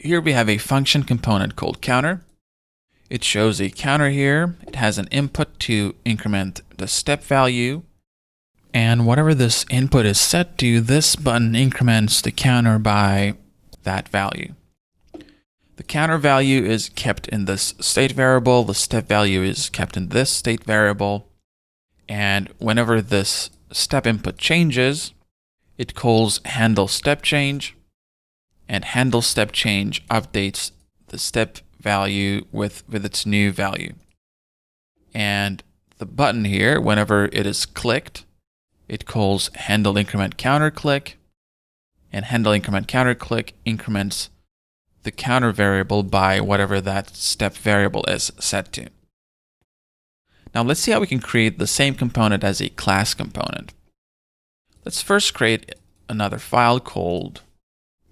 Here we have a function component called counter. It shows a counter here. It has an input to increment the step value. And whatever this input is set to, this button increments the counter by that value. The counter value is kept in this state variable. The step value is kept in this state variable. And whenever this step input changes, it calls handle step change. And handle step change updates the step value with its new value. And the button here, whenever it is clicked, it calls handle increment counter click, and handle increment counter click increments the counter variable by whatever that step variable is set to. Now let's see how we can create the same component as a class component. Let's first create another file called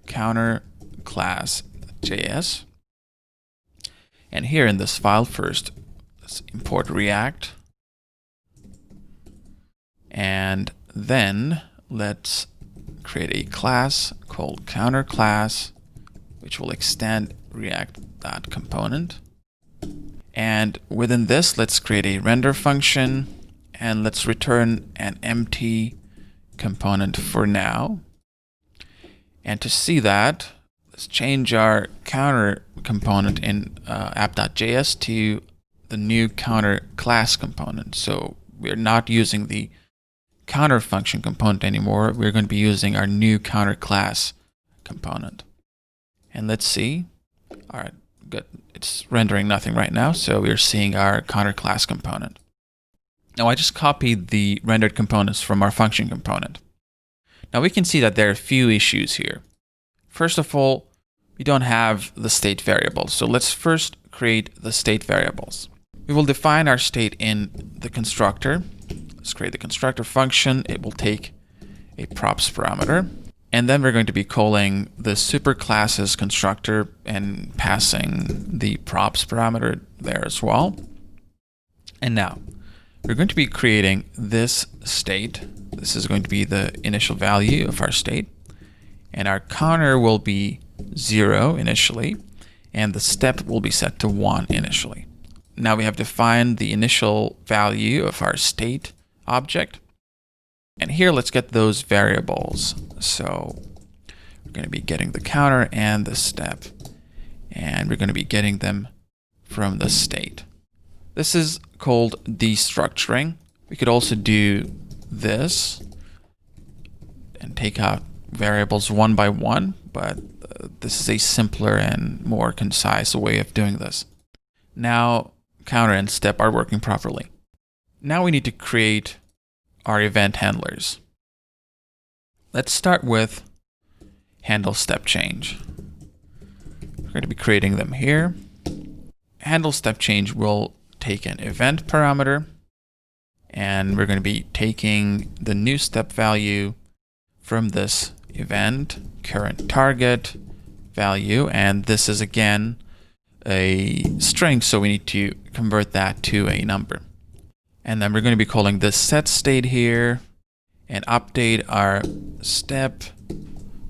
counterclass.js. And here in this file first, let's import React. And then let's create a class called counterClass, which will extend React.component. And within this, let's create a render function, and let's return an empty component for now. And to see that, let's change our counter component in app.js to the new counter class component. So we're not using the counter function component anymore. We're going to be using our new counter class component. And let's see. All right, good. It's rendering nothing right now, so we're seeing our counter class component. Now I just copied the rendered components from our function component. Now we can see that there are a few issues here. First of all, we don't have the state variables. So let's first create the state variables. We will define our state in the constructor. Let's create the constructor function. It will take a props parameter. And then we're going to be calling the superclasses constructor and passing the props parameter there as well. And now we're going to be creating this state. This is going to be the initial value of our state. And our counter will be 0 initially, and the step will be set to 1 initially. Now we have defined the initial value of our state object. And here, let's get those variables. So we're going to be getting the counter and the step, and we're going to be getting them from the state. This is called destructuring. We could also do this and take out variables one by one, but this is a simpler and more concise way of doing this. Now, counter and step are working properly. Now we need to create our event handlers. Let's start with handle step change. We're going to be creating them here. Handle step change will take an event parameter, and we're going to be taking the new step value from this event current target value, and this is again a string, so we need to convert that to a number. And then we're going to be calling this set state here and update our step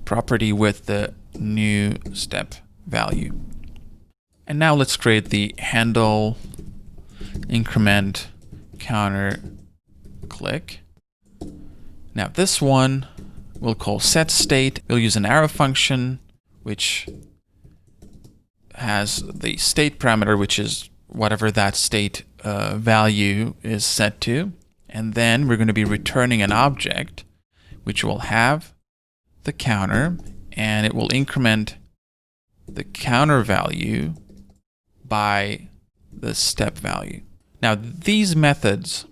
property with the new step value. And now let's create the handle increment counter click. Now this one we'll call set state. We'll use an arrow function which has the state parameter, which is whatever that state value is set to. And then we're going to be returning an object which will have the counter, and it will increment the counter value by the step value. Now these methods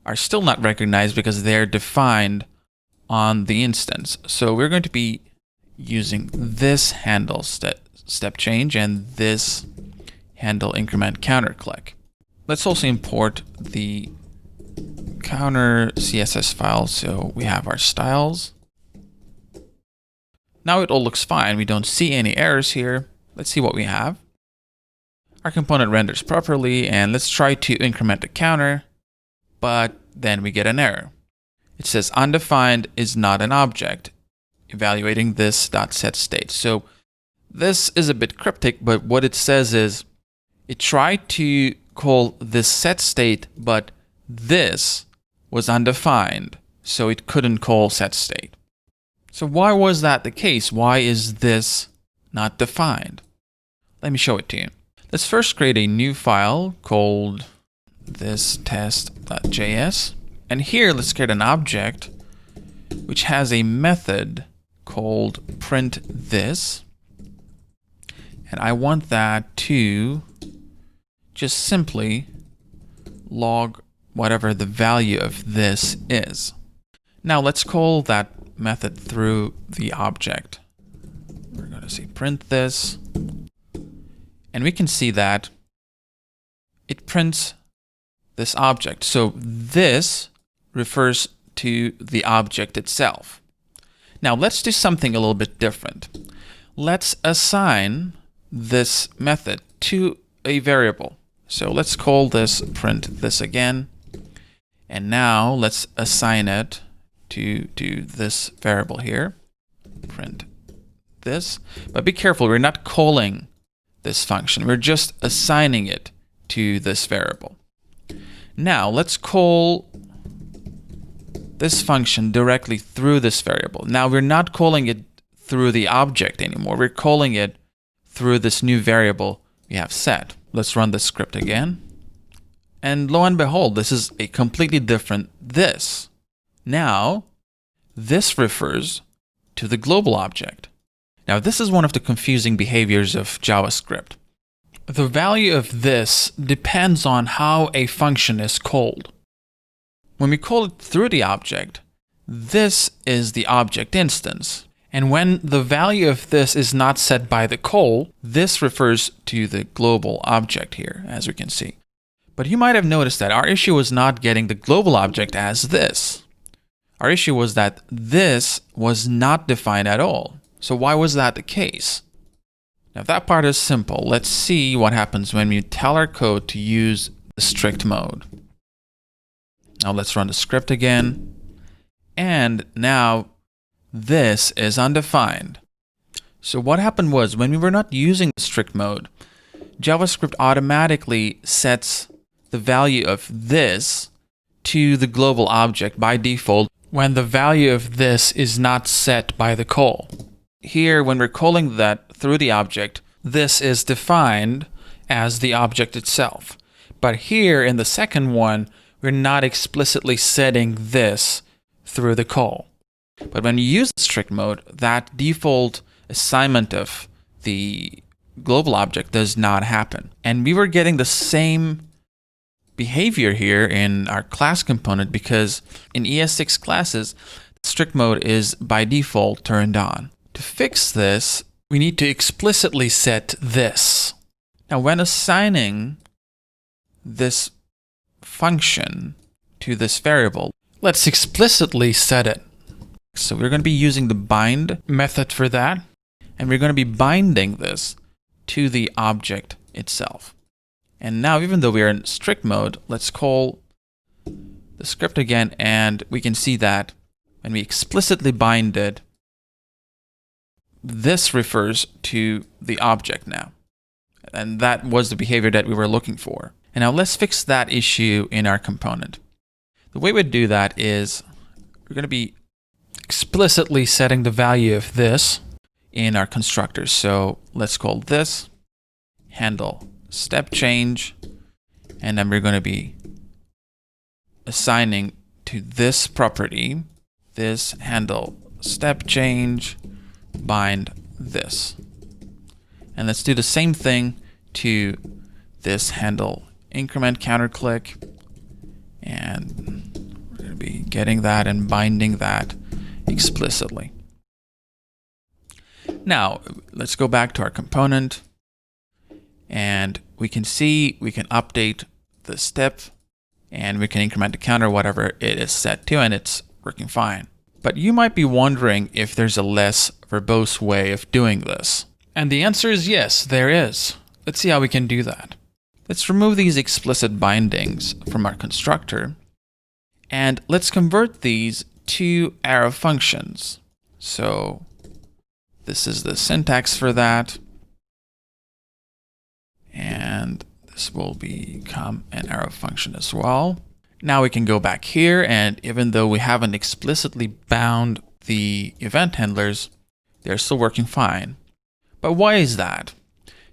are still not recognized because they're defined on the instance. So we're going to be using this handle step change and this handle increment counter click. Let's also import the counter CSS file so we have our styles. Now it all looks fine. We don't see any errors here. Let's see what we have. Our component renders properly, and let's try to increment the counter, but then we get an error. It says undefined is not an object, evaluating this .set state. So this is a bit cryptic, but what it says is it tried to call this set state, but this was undefined, so it couldn't call set state. So why was that the case? Why is this not defined? Let me show it to you. Let's first create a new file called this test.js. And here, let's create an object which has a method called print this. And I want that to just simply log whatever the value of this is. Now let's call that method through the object. We're going to say print this. And we can see that it prints this object. So this refers to the object itself. Now let's do something a little bit different. Let's assign this method to a variable. So let's call this print this again. And now let's assign it to this variable here, print this. But be careful, we're not calling this function. We're just assigning it to this variable. Now let's call this function directly through this variable. Now we're not calling it through the object anymore. We're calling it through this new variable we have set. Let's run the script again. And lo and behold, this is a completely different this. Now, this refers to the global object. Now, this is one of the confusing behaviors of JavaScript. The value of this depends on how a function is called. When we call it through the object, this is the object instance. And when the value of this is not set by the call, this refers to the global object here, as we can see. But you might have noticed that our issue was not getting the global object as this. Our issue was that this was not defined at all. So why was that the case? Now that part is simple. Let's see what happens when we tell our code to use the strict mode. Now let's run the script again. And now this is undefined. So what happened was when we were not using the strict mode, JavaScript automatically sets the value of this to the global object by default when the value of this is not set by the call. Here, when we're calling that through the object, this is defined as the object itself. But here in the second one, we're not explicitly setting this through the call. But when you use the strict mode, that default assignment of the global object does not happen. And we were getting the same behavior here in our class component because in ES6 classes, strict mode is by default turned on. To fix this, we need to explicitly set this. Now, when assigning this function to this variable, let's explicitly set it. So we're going to be using the bind method for that, and we're going to be binding this to the object itself. And now, even though we are in strict mode, let's call the script again, and we can see that when we explicitly bind it, this refers to the object now. And that was the behavior that we were looking for. And now let's fix that issue in our component. The way we do that is we're going to be explicitly setting the value of this in our constructors. So let's call this handle step change, and then we're going to be assigning to this property this handle step change bind this. And let's do the same thing to this handle increment counter click, and we're going to be getting that and binding that explicitly. Now let's go back to our component, and we can see we can update the step, and we can increment the counter whatever it is set to, and it's working fine. But you might be wondering if there's a less verbose way of doing this. And the answer is yes, there is. Let's see how we can do that. Let's remove these explicit bindings from our constructor, and let's convert these to arrow functions. So this is the syntax for that. This will become an arrow function as well. Now we can go back here, and even though we haven't explicitly bound the event handlers, they're still working fine. But why is that?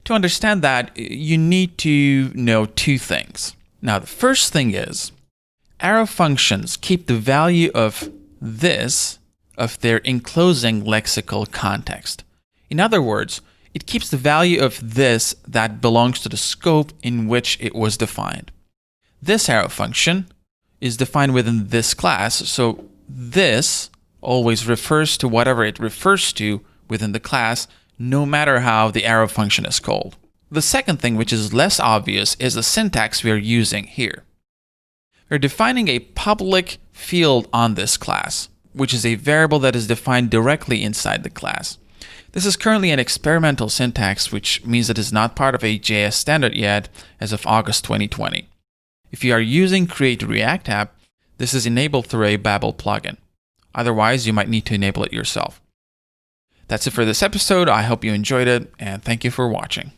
To understand that, you need to know two things. Now, the first thing is, arrow functions keep the value of this of their enclosing lexical context. In other words, it keeps the value of this that belongs to the scope in which it was defined. This arrow function is defined within this class, so this always refers to whatever it refers to within the class, no matter how the arrow function is called. The second thing, which is less obvious, is the syntax we are using here. We're defining a public field on this class, which is a variable that is defined directly inside the class. This is currently an experimental syntax, which means it is not part of a JS standard yet as of August 2020. If you are using Create React App, this is enabled through a Babel plugin. Otherwise, you might need to enable it yourself. That's it for this episode. I hope you enjoyed it, and thank you for watching.